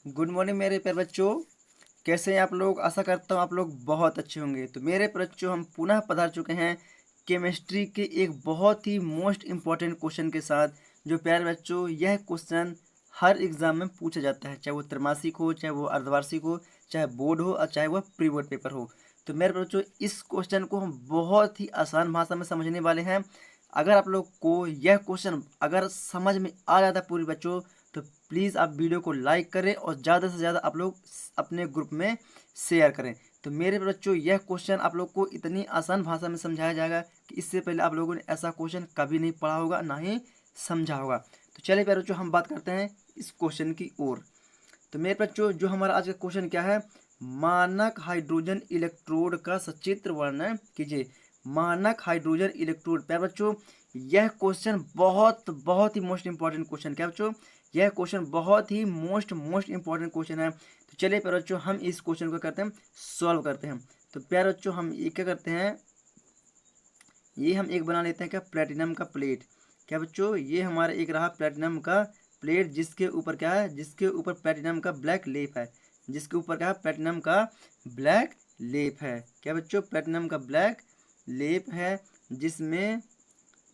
Good morning मेरे प्यारे बच्चों। कैसे हैं आप लोग? आशा करता हूँ आप लोग बहुत अच्छे होंगे। तो मेरे प्यारे बच्चों, हम पुनः पधार चुके हैं केमिस्ट्री के एक बहुत ही मोस्ट इम्पॉर्टेंट क्वेश्चन के साथ। जो प्यारे बच्चों, यह क्वेश्चन हर एग्जाम में पूछा जाता है, चाहे वो त्रैमासिक हो, चाहे वो अर्धवार्षिक हो, चाहे बोर्ड हो और चाहे वह प्री बोर्ड पेपर हो। तो मेरे प्यारे बच्चों, इस क्वेश्चन को हम बहुत ही आसान भाषा में समझने वाले हैं। अगर आप लोग को यह क्वेश्चन अगर समझ में आ जाता है पूरी बच्चों, तो प्लीज़ आप वीडियो को लाइक करें और ज़्यादा से ज़्यादा आप लोग अपने ग्रुप में शेयर करें। तो मेरे बच्चों, यह क्वेश्चन आप लोग को इतनी आसान भाषा में समझाया जाएगा कि इससे पहले आप लोगों ने ऐसा क्वेश्चन कभी नहीं पढ़ा होगा, ना ही समझा होगा। तो चलिए प्यारे बच्चों, हम बात करते हैं इस क्वेश्चन की ओर। तो मेरे बच्चों, जो हमारा आज का क्वेश्चन क्या है, मानक हाइड्रोजन इलेक्ट्रोड का सचित्र वर्णन कीजिए। मानक हाइड्रोजन इलेक्ट्रोड। प्यारे बच्चों, यह क्वेश्चन बहुत बहुत ही मोस्ट इंपॉर्टेंट क्वेश्चन। क्या बच्चों? यह क्वेश्चन बहुत ही मोस्ट इंपॉर्टेंट क्वेश्चन है। तो चलिए प्यारे बच्चों, हम इस क्वेश्चन को करते हैं, सॉल्व करते हैं। तो प्यारे बच्चों, हम ये क्या करते हैं, ये हम एक बना लेते हैं क्या, प्लेटिनम का प्लेट। क्या बच्चों? ये हमारा एक रहा प्लेटिनम का प्लेट, जिसके ऊपर क्या है, जिसके ऊपर प्लेटिनम का ब्लैक लेप है। जिसके ऊपर क्या है, प्लेटिनम का ब्लैक लेप है। क्या बच्चों? प्लेटिनम का ब्लैक लेप है, जिसमें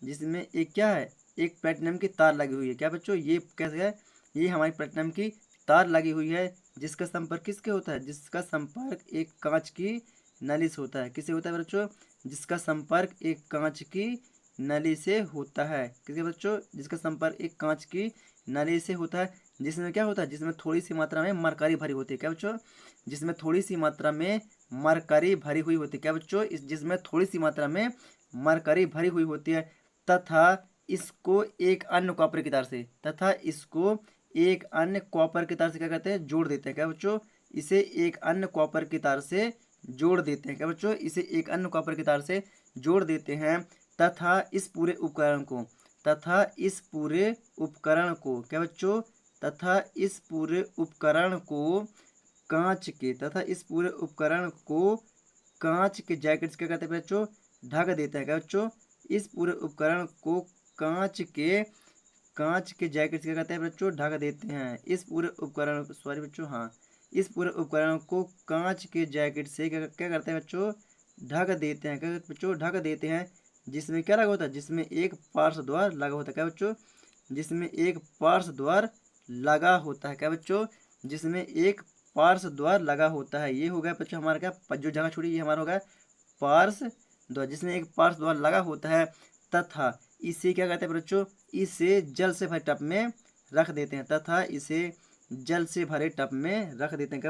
जिसमें एक क्या है, एक प्लेटिनम की तार लगी हुई है। क्या बच्चों? ये कैसे है, ये हमारी प्लेटिनम की तार लगी हुई है, जिसका संपर्क किसके होता है, जिसका संपर्क एक कांच की नली से होता है। किससे होता है बच्चों? जिसका संपर्क एक कांच की नली से होता है। किसके बच्चों? जिसका संपर्क एक कांच की नली से होता है। जिसमें क्या होता है, जिसमें थोड़ी सी मात्रा में मरकरी भरी होती है। क्या बच्चों? जिसमें थोड़ी सी मात्रा में मरकरी भरी हुई होती है। क्या बच्चों? जिसमें थोड़ी सी मात्रा में मरकरी भरी हुई होती है, तथा इसको एक अन्य कॉपर की तार से क्या करते हैं, जोड़ देते हैं। क्या बच्चों? इसे एक अन्य कॉपर की तार से जोड़ देते हैं। क्या बच्चों? इसे एक अन्य कॉपर की तार से जोड़ देते हैं, तथा इस पूरे उपकरण को क्या बच्चों? तथा इस पूरे उपकरण को कांच के जैकेट से क्या करते हैं बच्चों, ढक देते हैं। क्या बच्चों? इस पूरे उपकरण को कांच के जैकेट से क्या करते हैं बच्चों, ढक देते हैं। इस पूरे उपकरण को, सॉरी बच्चों, हाँ, इस पूरे उपकरण को कांच के जैकेट से क्या करते हैं बच्चों, ढक देते हैं। क्या बच्चों? ढक देते हैं। जिसमें क्या लगा होता है, जिसमें एक पार्श्व द्वार लगा होता है। क्या बच्चों? जिसमें एक पार्श्व द्वार लगा होता है। क्या बच्चों? जिसमें एक पार्श्व द्वार लगा होता है। ये हो गया बच्चों हमारा क्या, जो जगह छोड़ी, ये हमारा हो गया पार्श्व द्वार, जिसमें एक पार्श्व द्वार लगा होता है, तथा इसे क्या कहते हैं बच्चों, इसे जल से भरे टब में रख देते हैं। क्या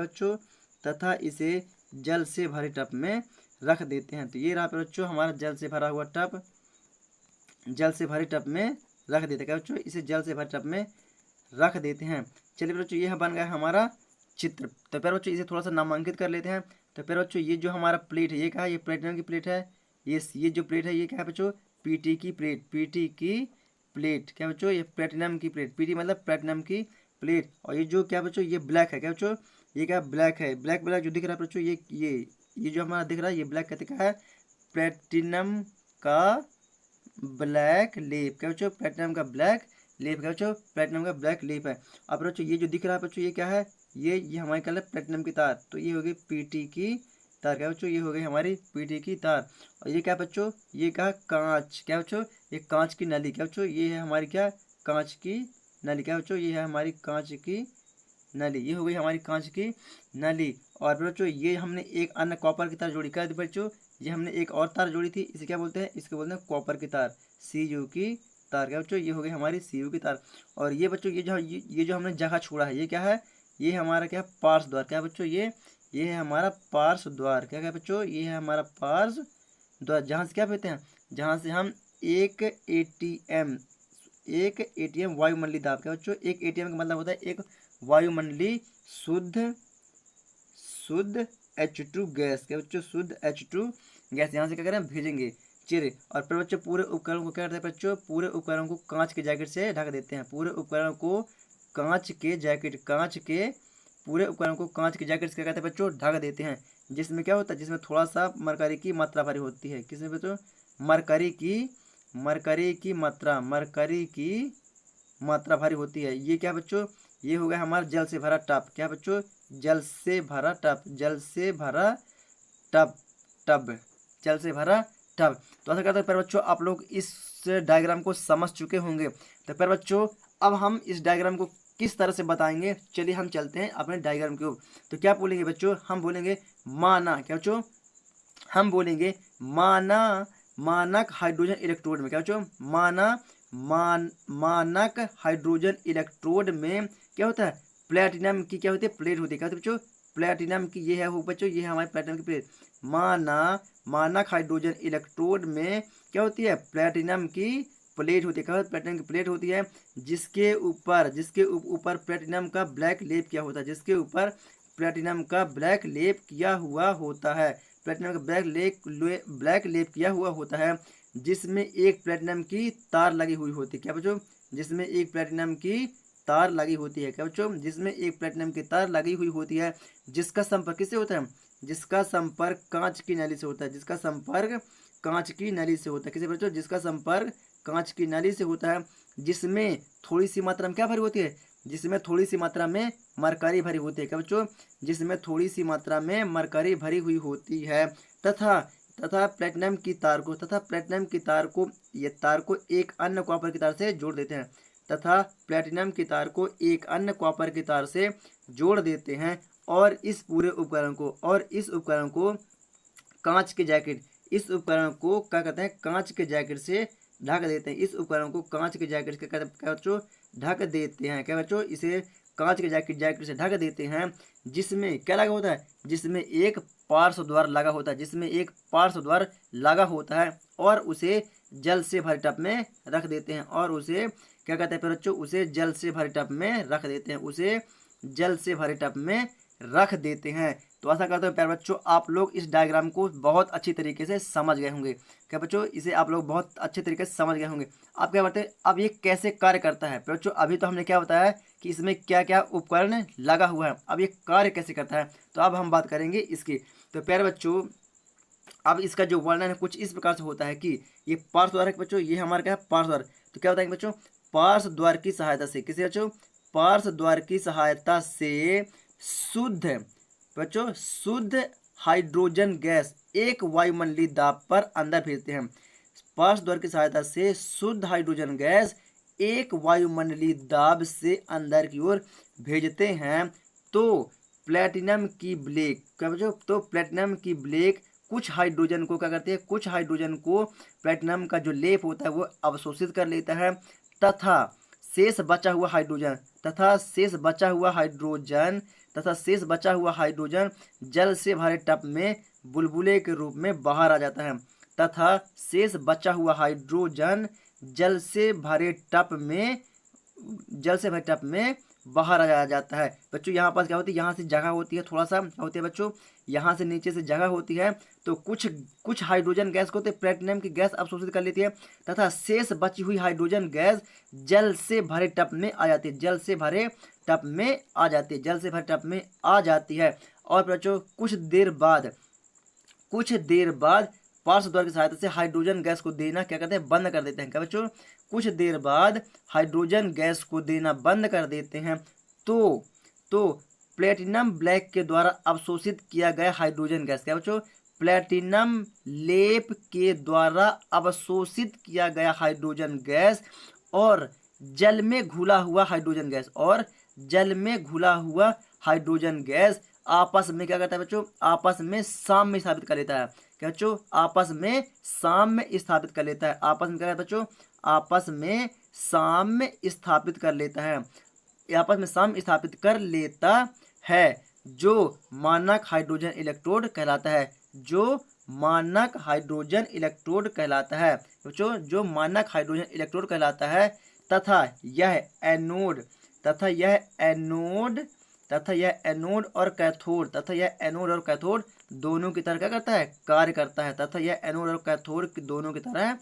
बच्चों? तथा इसे जल से भरे टब में रख देते हैं। तो ये रहा बच्चों हमारा जल से भरा हुआ टब, जल से भरे टब में रख देते हैं। क्या बच्चों? इसे जल से भरे टब में रख देते हैं। चलिए बच्चों, ये बन गया हमारा चित्र। तो प्यारे बच्चों, इसे थोड़ा सा नामांकित कर लेते हैं। तो प्यारे बच्चों, ये जो हमारा प्लेट है, ये क्या है, ये प्लेटिनम की प्लेट है। ये जो प्लेट है, ये क्या है बच्चों, पीटी की प्लेट। क्या बच्चों? ये प्लेटिनम की प्लेट, पीटी मतलब प्लेटिनम की प्लेट। और ये जो क्या बच्चों, ये ब्लैक है। क्या बच्चों? ये क्या, ब्लैक है। ब्लैक ब्लैक जो दिख रहा है बच्चों, ये जो हमारा दिख रहा है, ये ब्लैक कहते क्या है, प्लेटिनम का ब्लैक लेप। क्या बच्चों? प्लेटिनम का ब्लैक लेप। क्या बच्चों? प्लेटिनम का ब्लैक लेप है। अब बच्चों, ये जो दिख रहा है बच्चों, ये क्या है, ये हमारे कलर प्लेटिनम की तार। तो ये हो गई पीटी की तार। क्या बच्चों? ये हो गई हमारी पीटी की तार। और ये क्या बच्चों, ये क्या, कांच। क्या बच्चों? ये कांच की नली। क्या बच्चों? ये है हमारी क्या, कांच की नली। क्या बच्चों? ये है हमारी कांच की नली। ये हो गई हमारी कांच की नली। और बच्चों, ये हमने एक अन्य कॉपर की तार जोड़ी। क्या बच्चों? ये हमने एक और तार जोड़ी थी, इसे क्या बोलते हैं, इसको बोलते हैं कॉपर की तार, सीयू की तार। क्या बच्चों? ये हो गई हमारी सीयू की तार। और ये बच्चों, ये जो हमने जगह छोड़ा है, ये क्या है, ये हमारा क्या, पार्श्व द्वार। क्या बच्चों? ये है हमारा पार्श्व द्वार। क्या बच्चों? ये है हमारा पार्श्व द्वार, जहाँ से क्या कहते हैं, जहाँ से हम एक एटीएम वायुमंडलीय दाब। क्या बच्चों? एक एटीएम का मतलब होता है एक वायुमंडलीय शुद्ध H2 गैस। क्या बच्चों? शुद्ध H2 गैस यहाँ से क्या करें, भेजेंगे चिरे। और फिर बच्चों, पूरे उपकरण को क्या करते हैं बच्चों, पूरे उपकरण को कांच के जैकेट से ढक देते हैं। पूरे उपकरण को कांच के जैकेट से क्या कहते हैं बच्चों, ढक देते हैं। जिसमें क्या होता है, जिसमें थोड़ा सा मरकरी की मात्रा भरी होती है। किसमें बच्चों? मरकरी की मात्रा भरी होती है। ये क्या बच्चों, ये हो गया हमारा जल से भरा टब। क्या बच्चों? जल से भरा टब, जल से भरा टब, टब, जल से भरा टब। तो ऐसा करते हैं प्यारे बच्चों, आप लोग इस डायग्राम को समझ चुके होंगे। तो प्यारे बच्चों, अब हम इस डायग्राम को किस तरह से बताएंगे, चलिए हम चलते हैं अपने डायग्राम की ओर। तो क्या बोलेंगे बच्चों? हम बोलेंगे माना, क्या बच्चों? हम बोलेंगे माना, मानक हाइड्रोजन इलेक्ट्रोड में, क्या बच्चों? मानक हाइड्रोजन इलेक्ट्रोड में क्या होता है? प्लेटिनम की क्या होती है? प्लेट होती है। क्या होती है बच्चों? प्लेटिनम की। ये है वो बच्चों, ये है हमारे प्लेटिनम की प्लेट। मानक हाइड्रोजन इलेक्ट्रोड में क्या होती है? प्लेटिनम की प्लेट होती है। क्या होती है? प्लेटिनम की प्लेट होती है, जिसके ऊपर प्लेटिनम का ब्लैक लेप किया होता है, जिसके ऊपर प्लेटिनम का ब्लैक लेप किया हुआ होता है, प्लेटिनम का ब्लैक लेप किया हुआ होता है, जिसमें एक प्लेटिनम की तार लगी हुई होती है। क्या बच्चों? जिसमें एक प्लेटिनम की तार लगी होती है। क्या बच्चों? जिसमें एक प्लेटिनम की तार लगी हुई होती है, जिसका संपर्क किससे होता है? जिसका संपर्क कांच की नली से होता है, जिसका संपर्क कांच की नली से होता है। किसे बच्चों? जिसका संपर्क कांच की नली से होता है, जिसमें थोड़ी सी मात्रा में क्या भरी होती है? जिसमें थोड़ी सी मात्रा में मरकरी भरी होती है। क्या बच्चों? जिसमें थोड़ी सी मात्रा में मरकरी भरी हुई होती है, तथा प्लेटिनम की तार को ये तार को एक अन्य कॉपर की तार से जोड़ देते हैं, तथा प्लेटिनम की तार को एक अन्य कॉपर की तार से जोड़ देते हैं, और इस उपकरण को कांच के जैकेट, इस उपकरण को क्या कहते हैं? कांच के जैकेट से ढक देते हैं। इस उपकरण को कांच के जैकेट से क्या बच्चों? ढक देते हैं। क्या बच्चों? इसे कांच के जैकेट से ढक देते हैं, जिसमें क्या लगा होता है? जिसमें एक पार्श्व द्वार लगा होता है, जिसमें एक पार्श्व द्वार लगा होता है, और उसे जल से भरे टब में रख देते हैं, और उसे क्या कहते हैं फिर बच्चों? उसे जल से भरे टब में रख देते हैं, उसे जल से भरे टब में रख देते हैं। तो ऐसा करते हैं प्यारे बच्चों, आप लोग इस डायग्राम को बहुत अच्छी तरीके से समझ गए होंगे। क्या बच्चों? इसे आप लोग बहुत अच्छे तरीके से समझ गए होंगे। आप क्या बताते हैं अब ये कैसे कार्य करता है? बच्चों अभी तो हमने क्या बताया कि इसमें क्या क्या उपकरण लगा हुआ है, अब ये कार्य कैसे करता है, तो अब हम बात करेंगे इसकी। तो प्यारे बच्चों, अब इसका जो वर्णन है कुछ इस प्रकार से होता है कि ये पार्श्व द्वार है बच्चों, ये हमारा क्या है? पार्श्व द्वार। तो क्या बताएंगे बच्चों? पार्श्व द्वार की सहायता से, किसे बच्चों? पार्श्व द्वार की सहायता से शुद्ध बच्चों शुद्ध हाइड्रोजन गैस एक वायुमंडलीय दाब पर अंदर भेजते हैं। पार्श्व द्वार की सहायता से शुद्ध हाइड्रोजन गैस एक वायुमंडलीय दाब से अंदर की ओर भेजते हैं। तो प्लेटिनम की ब्लैक, क्या बच्चों? तो प्लेटिनम की ब्लैक कुछ हाइड्रोजन को क्या करते हैं? कुछ हाइड्रोजन को प्लेटिनम का जो लेप होता है वो अवशोषित कर लेता है, तथा शेष बचा हुआ हाइड्रोजन शेष बचा हुआ हाइड्रोजन जल से भरे टब में बुलबुले के रूप में बाहर आ जाता है, तथा शेष बचा हुआ हाइड्रोजन जल से भरे टब में बाहर आ जाता है। बच्चों यहाँ पर क्या होती है? यहाँ से जगह होती है, थोड़ा सा क्या होती है बच्चों? यहाँ से नीचे से जगह होती है, तो कुछ हाइड्रोजन गैस को प्लेटिनम की गैस अवशोषित कर लेती है, तथा शेष बची हुई हाइड्रोजन गैस जल से भरे टब में आ जाती है, जल से भरे टब में आ जाती है। और बच्चों कुछ देर बाद पार्श्व द्वार की सहायता से हाइड्रोजन गैस को देना क्या करते हैं? बंद कर देते हैं। क्या बच्चों? कुछ देर बाद हाइड्रोजन गैस को देना बंद कर देते हैं। तो प्लेटिनम ब्लैक के द्वारा अवशोषित किया गया हाइड्रोजन गैस, क्या बच्चों? प्लेटिनम लेप के द्वारा अवशोषित किया गया हाइड्रोजन गैस और जल में घुला हुआ हाइड्रोजन गैस आपस में क्या करता है बच्चों? आपस में साम्य स्थापित कर लेता है। क्या बच्चों? आपस में साम्य स्थापित कर लेता है। आपस में क्या करता है बच्चों? आपस में साम्य स्थापित कर लेता है। आपस में साम्य स्थापित कर लेता है, जो मानक हाइड्रोजन इलेक्ट्रोड कहलाता है, जो मानक हाइड्रोजन इलेक्ट्रोड कहलाता है बच्चों, जो मानक हाइड्रोजन इलेक्ट्रोड कहलाता है। तथा यह एनोड और कैथोड दोनों की तरह क्या करता है? कार्य करता है। तथा यह एनोड और कैथोड दोनों की तरह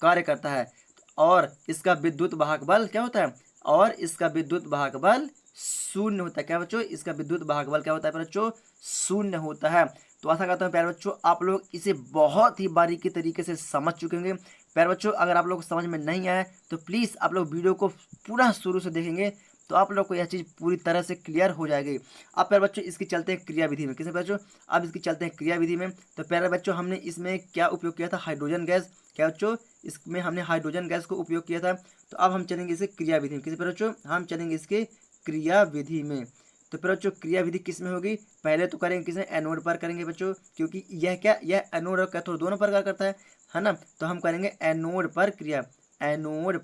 कार्य करता है। और इसका विद्युत वाहक बल क्या होता है? और इसका विद्युत वाहक बल शून्य होता है। क्या बच्चों? इसका विद्युत वाहक बल क्या होता है बच्चों? शून्य होता है। तो आशा करता हूँ प्यारे बच्चों आप लोग इसे बहुत ही बारीकी तरीके से समझ चुके होंगे। प्यारे बच्चों अगर आप लोग को समझ में नहीं आया तो प्लीज़ आप लोग वीडियो को पूरा शुरू से देखेंगे तो आप लोग को यह चीज़ पूरी तरह से क्लियर हो जाएगी। अब प्यारे बच्चों इसकी चलते हैं क्रिया विधि में। किसमें बच्चों? अब इसकी चलते हैं क्रिया विधि में। तो प्यारे बच्चों हमने इसमें क्या उपयोग किया था? Hydrogen gas. क्या बच्चों? इसमें हमने हाइड्रोजन गैस को उपयोग किया था। तो अब हम चलेंगे इसके क्रिया विधि में। किस प्यारे बच्चों? हम चलेंगे इसके क्रिया विधि में। तो प्यारे बच्चों क्रिया विधि किस में होगी? पहले तो करेंगे किसमें? एनोड पर करेंगे बच्चों, क्योंकि यह क्या, यह एनोड और कैथोड दोनों प्रकार करता है ना। तो हम करेंगे एनोड पर क्रिया, एनोड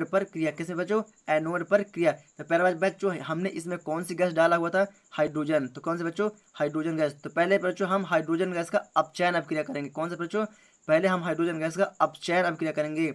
पर क्रिया। किसमें बच्चों? एनोड पर क्रिया। तो पहले बच्चों हमने इसमें कौन सी गैस डाला हुआ था? हाइड्रोजन। तो कौन से बच्चों? Hydrogen gas. तो पहले बच्चों हम हाइड्रोजन गैस का अपचयन अभिक्रिया करेंगे। कौन से बच्चों? पहले हम हाइड्रोजन गैस का अपचयन अभिक्रिया करेंगे,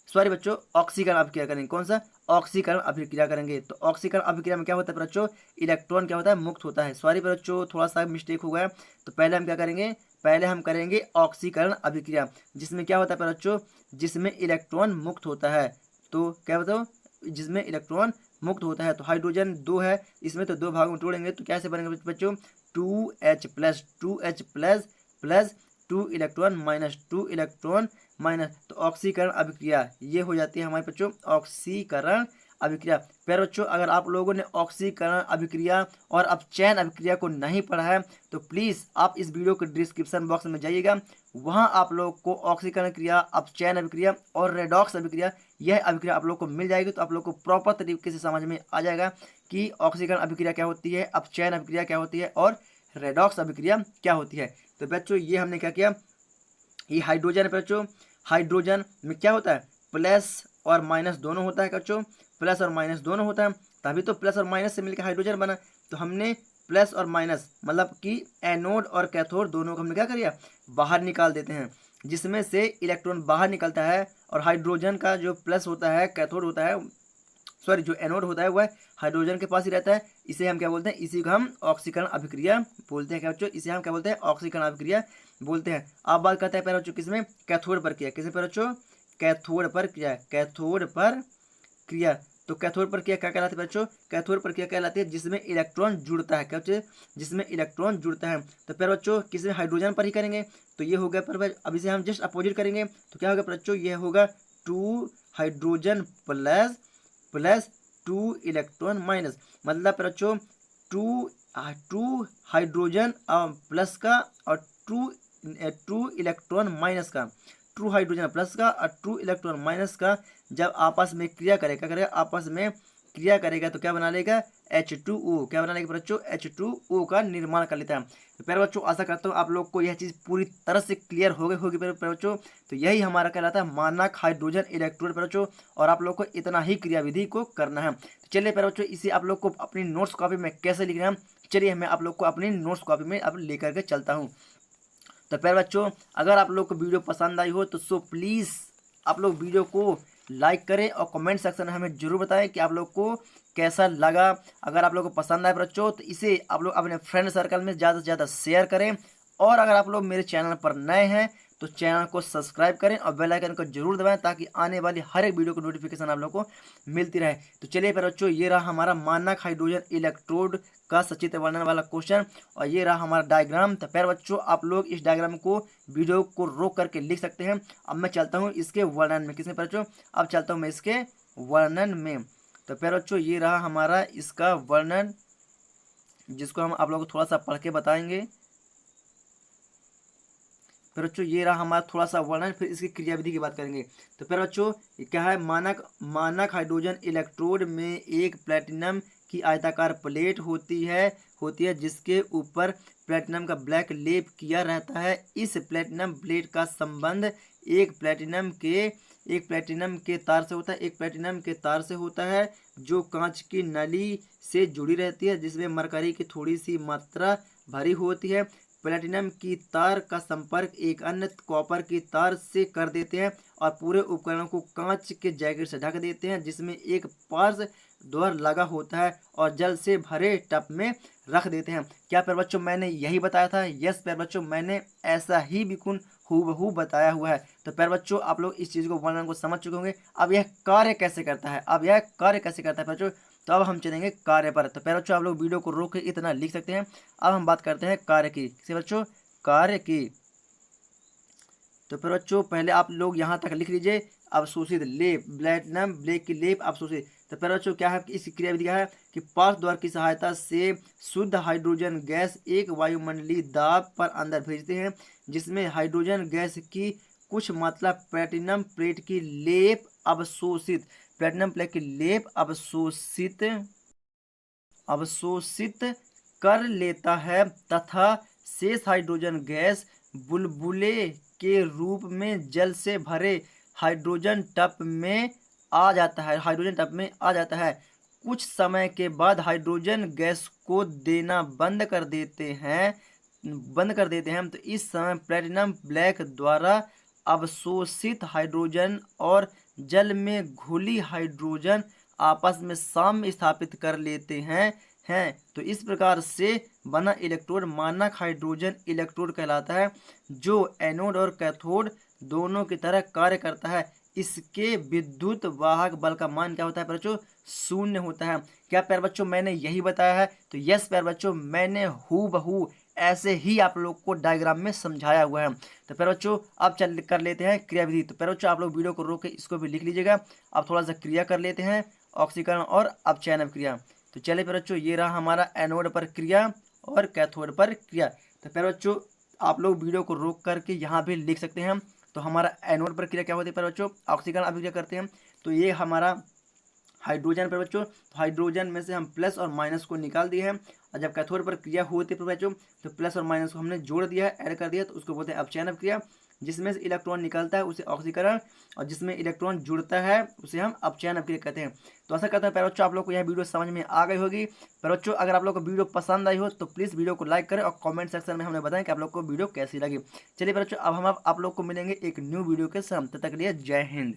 सॉरी बच्चों ऑक्सीकरण अभिक्रिया करेंगे। कौन सा? ऑक्सीकरण अभिक्रिया करेंगे। तो ऑक्सीकरण अभिक्रिया में क्या होता है बच्चों? इलेक्ट्रॉन क्या होता है? मुक्त होता है। सॉरी बच्चों थोड़ा सा मिस्टेक हो गया। तो पहले हम क्या करेंगे? पहले हम करेंगे ऑक्सीकरण अभिक्रिया, जिसमें क्या होता है बच्चों? जिसमें इलेक्ट्रॉन मुक्त होता है। तो क्या बताओ? जिसमें इलेक्ट्रॉन मुक्त होता है। तो हाइड्रोजन 2 है, इसमें तो 2 भागों में तोड़ेंगे तो कैसे बनेंगे बच्चों? 2H plus 2H plus plus 2 electron minus 2 electron minus. तो ऑक्सीकरण अभिक्रिया ये हो जाती है हमारे बच्चों ऑक्सीकरण अभिक्रिया। प्यारे बच्चों अगर आप लोगों ने ऑक्सीकरण अभिक्रिया और अपचयन अभिक्रिया को नहीं पढ़ा है तो प्लीज़ आप इस वीडियो के डिस्क्रिप्शन बॉक्स में जाइएगा, वहाँ आप लोग को ऑक्सीकरण क्रिया, अपचयन अभिक्रिया और रेडॉक्स अभिक्रिया, यह अभिक्रिया आप लोग को मिल जाएगी। तो आप लोग को प्रॉपर तरीके से समझ में आ जाएगा कि ऑक्सीकरण अभिक्रिया क्या होती है, अपचयन अभिक्रिया क्या होती है और रेडॉक्स अभिक्रिया क्या होती है। तो बच्चों ये हमने क्या किया, ये हाइड्रोजन है बच्चों, हाइड्रोजन में क्या होता है? प्लस और माइनस दोनों होता है बच्चों, प्लस और माइनस दोनों होता है, तभी तो प्लस और माइनस से मिलकर हाइड्रोजन बना। तो हमने प्लस और माइनस मतलब कि एनोड और कैथोड दोनों को हमने क्या किया? बाहर निकाल देते हैं, जिसमें से इलेक्ट्रॉन बाहर निकलता है। और हाइड्रोजन का जो प्लस होता है, कैथोड होता है, सॉरी जो एनोड होता है वह हाइड्रोजन के पास ही रहता है। इसे हम क्या बोलते हैं? इसी को हम ऑक्सीकरण अभिक्रिया बोलते हैं। क्या बच्चों? इसे हम क्या बोलते हैं? ऑक्सीकरण अभिक्रिया बोलते हैं। अब बात करते हैं पहले बच्चों किसमें? कैथोड पर क्रिया। किसमें बच्चों? कैथोड पर क्रिया, कैथोड पर क्रिया। तो कैथोड पर क्रिया क्या कहलाती है बच्चों? कैथोड पर क्रिया कहलाती है जिसमें इलेक्ट्रॉन जुड़ता है। क्या बच्चों? जिसमें इलेक्ट्रॉन जुड़ता है। तो फिर बच्चों किसमें? हाइड्रोजन पर ही करेंगे। तो ये हो गया पर अब इसे हम जस्ट अपोजिट करेंगे तो क्या होगा बच्चों? ये होगा 2 hydrogen plus plus 2 electron minus. मतलब बच्चों 2 हाइड्रोजन प्लस का और 2 इलेक्ट्रॉन माइनस का, 2 हाइड्रोजन प्लस का और 2 इलेक्ट्रॉन माइनस का जब आपस में क्रिया करेगा, क्या करेगा? आपस में क्रिया करेगा तो क्या बना लेगा? H2O। क्या बना लेगा बच्चों? H2O का निर्माण कर लेता है। तो प्यारे बच्चों आशा करता हूँ आप लोग को यह चीज़ पूरी तरह से क्लियर हो गई होगी प्यारे बच्चों। तो यही हमारा कहलाता है मानक हाइड्रोजन इलेक्ट्रोड प्यारे बच्चों, और आप लोग को इतना ही क्रियाविधि को करना है। तो चलिए प्यारे बच्चों इसे आप लोग को अपनी नोट्स कॉपी में कैसे लिखना है, चलिए मैं आप लोग को अपनी नोट्स कॉपी में अब लेकर के चलता हूँ। तो प्यारे बच्चों अगर आप लोग को वीडियो पसंद आई हो तो सो प्लीज़ आप लोग वीडियो को लाइक करें और कमेंट सेक्शन में हमें जरूर बताएं कि आप लोग को कैसा लगा। अगर आप लोग को पसंद आए बच्चों तो इसे आप लोग अपने फ्रेंड सर्कल में ज़्यादा से ज़्यादा शेयर करें। और अगर आप लोग मेरे चैनल पर नए हैं तो चैनल को सब्सक्राइब करें और बेल आइकन को जरूर दबाएं ताकि आने वाली हर एक वीडियो की नोटिफिकेशन आप लोग को मिलती रहे। तो चलिए फिर बच्चों ये रहा हमारा मानक हाइड्रोजन इलेक्ट्रोड का सचित्र वर्णन वाला क्वेश्चन और ये रहा हमारा डायग्राम। तो फिर बच्चों आप लोग इस डायग्राम को वीडियो को रोक करके लिख सकते हैं। अब मैं चलता हूँ इसके वर्णन में। किसमें बच्चों? अब चलता हूँ मैं इसके वर्णन में। तो फिर बच्चों ये रहा हमारा इसका वर्णन, जिसको हम आप लोगों को थोड़ा सा पढ़ के बताएंगे। फिर बच्चों ये रहा हमारा थोड़ा सा वर्णन, फिर इसकी क्रियाविधि की बात करेंगे। तो फिर बच्चों क्या है? मानक हाइड्रोजन इलेक्ट्रोड में एक प्लेटिनम की आयताकार प्लेट होती है जिसके ऊपर प्लेटिनम का ब्लैक लेप किया रहता है। इस प्लेटिनम प्लेट का संबंध एक प्लेटिनम के तार से होता है, एक प्लेटिनम के तार से होता है जो कांच की नली से जुड़ी रहती है, जिसमें मरकरी की थोड़ी सी मात्रा भरी होती है। प्लेटिनम की तार का संपर्क एक अन्य कॉपर की तार से कर देते हैं और पूरे उपकरण को कांच के जैकेट से ढक देते हैं, जिसमें एक पार्श्व द्वार लगा होता है और जल से भरे टब में रख देते हैं। क्या प्यारे बच्चों मैंने यही बताया था? यस प्यारे बच्चों मैंने ऐसा ही बिल्कुल हूबहू बताया हुआ है। तो प्यारे बच्चों आप लोग इस चीज़ को वर्णन को समझ चुके होंगे। अब यह कार्य कैसे करता है, अब यह कार्य कैसे करता है बच्चों, तो अब हम चलेंगे कार्य पर। तो प्यारे बच्चों आप लोग वीडियो को रोक के इतना लिख सकते हैं। अब हम बात करते हैं कार्य की। किसे बच्चों? कार्य की। तो फिर बच्चों पहले आप लोग यहाँ तक लिख लीजिए। अवशोषित लेप, प्लेटिनम ब्लैक की लेप अवशोषित। तो प्यारे बच्चों क्या है कि इस क्रियाविधि क्या है कि पार्श्व द्वार की सहायता से शुद्ध हाइड्रोजन गैस एक वायुमंडलीय दाब पर अंदर भेजते हैं, जिसमें हाइड्रोजन गैस की कुछ मात्रा प्लेटिनम प्लेट की लेप अवशोषित, प्लेटिनम प्लेट की लेप अवशोषित कर लेता है तथा शेष हाइड्रोजन गैस बुलबुले के रूप में जल से भरे हाइड्रोजन टप में आ जाता है। कुछ समय के बाद हाइड्रोजन गैस को देना बंद कर देते हैं। तो इस समय प्लेटिनम ब्लैक द्वारा अवशोषित हाइड्रोजन और जल में घुली हाइड्रोजन आपस में साम्य स्थापित कर लेते हैं। तो इस प्रकार से बना इलेक्ट्रोड मानक हाइड्रोजन इलेक्ट्रोड कहलाता है, जो एनोड और कैथोड दोनों की तरह कार्य करता है। इसके विद्युत वाहक बल का मान क्या होता है प्यारे बच्चों? 0 होता है। क्या प्यारे बच्चों मैंने यही बताया है? तो यस प्यारे बच्चों, मैंने हूबहू ऐसे ही आप लोग को डायग्राम में समझाया हुआ है। तो प्यारे बच्चों अब चल कर लेते हैं क्रियाविधि। तो प्यारे बच्चों आप लोग वीडियो को रोक के इसको भी लिख लीजिएगा। अब थोड़ा सा क्रिया कर लेते हैं, ऑक्सीकरण और अपचयन क्रिया। तो चलिए प्यारे बच्चों, ये रहा हमारा एनोड पर क्रिया और कैथोड पर क्रिया। तो प्यारे बच्चों आप लोग वीडियो को रोक करके यहाँ भी लिख सकते हैं। तो हमारा एनोड पर क्रिया क्या होती है प्यारे बच्चों? ऑक्सीकरण अभिक्रिया करते हैं। तो ये हमारा हाइड्रोजन पर बच्चों, तो हाइड्रोजन में से हम प्लस और माइनस को निकाल दिए हैं। और जब कैथोड पर क्रिया होती है बच्चों, तो प्लस और माइनस को हमने जोड़ दिया है, ऐड कर दिया, तो उसको बोलते हैं अपचयन क्रिया। जिसमें से इलेक्ट्रॉन निकलता है उसे ऑक्सीकरण, और जिसमें इलेक्ट्रॉन जुड़ता है उसे हम अपचयन क्रिया कहते हैं। तो ऐसा करते हैं प्यारे बच्चों आप लोग को यह वीडियो समझ में आ गई होगी। प्यारे बच्चों अगर आप लोग को वीडियो पसंद आई हो तो प्लीज़ वीडियो को लाइक करें और कमेंट सेक्शन में हमें बताएं कि आप लोग को वीडियो कैसी लगी। चलिए प्यारे बच्चों अब हम आप लोग को मिलेंगे एक न्यू वीडियो के साथ। तब तक के लिए जय हिंद।